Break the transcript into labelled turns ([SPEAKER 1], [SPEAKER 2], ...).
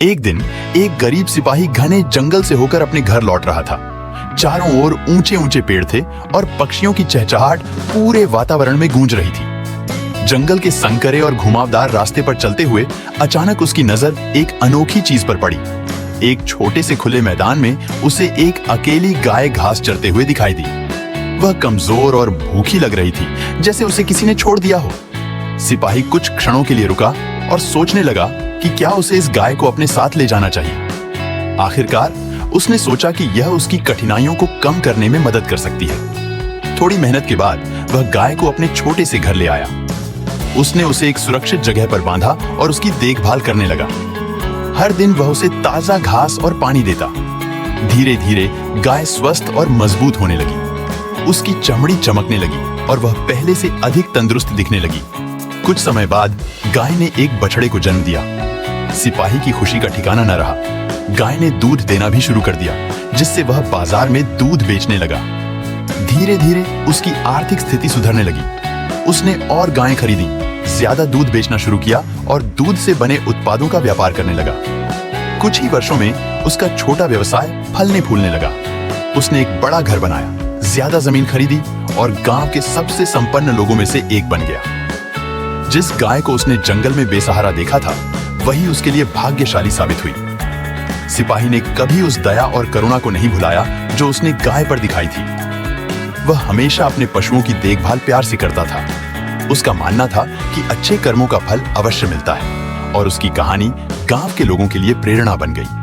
[SPEAKER 1] एक दिन एक गरीब सिपाही घने जंगल से होकर अपने घर लौट रहा था। चारों ओर ऊंचे ऊंचे पेड़ थे और पक्षियों की चहचहाट पूरे वातावरण में गूंज रही थी। जंगल के संकरे और घुमावदार रास्ते पर चलते हुए अचानक उसकी नजर एक अनोखी चीज पर पड़ी। एक छोटे से खुले मैदान में उसे एक अकेली गाय घास चरते हुए दिखाई दी। वह कमजोर और भूखी लग रही थी, जैसे उसे किसी ने छोड़ दिया हो। सिपाही कुछ क्षणों के लिए रुका और सोचने लगा कि क्या उसे इस गाय को अपने साथ ले जाना चाहिए। आखिरकार उसने सोचा कि यह उसकी कठिनाइयों को कम करने में मदद कर सकती है। थोड़ी मेहनत के बाद वह गाय को अपने छोटे से घर ले आया। उसने उसे एक सुरक्षित जगह पर बांधा और उसकी देखभाल करने लगा। हर दिन वह उसे ताजा घास और पानी देता। धीरे धीरे गाय स्वस्थ और मजबूत होने लगी। उसकी चमड़ी चमकने लगी और वह पहले से अधिक तंदुरुस्त दिखने लगी। कुछ समय बाद गाय ने एक बछड़े को जन्म दिया। सिपाही की खुशी का ठिकाना न रहा। गाय ने दूध देना भी शुरू कर दिया, जिससे वह बाजार में दूध बेचने लगा। धीरे धीरे उसकी आर्थिक स्थिति सुधरने लगी। उसने और गायें खरीदी, ज्यादा दूध बेचना शुरू किया और दूध से बने उत्पादों का व्यापार करने लगा। कुछ ही वर्षों में उसका छोटा व्यवसाय फलने फूलने लगा। उसने एक बड़ा घर बनाया, ज्यादा जमीन खरीदी और गांव के सबसे संपन्न लोगों में से एक बन गया। जिस गाय को उसने जंगल में बेसहारा देखा था, वही उसके लिए भाग्यशाली साबित हुई। सिपाही ने कभी उस दया और करुणा को नहीं भुलाया जो उसने गाय पर दिखाई थी। वह हमेशा अपने पशुओं की देखभाल प्यार से करता था। उसका मानना था कि अच्छे कर्मों का फल अवश्य मिलता है और उसकी कहानी गांव के लोगों के लिए प्रेरणा बन गई।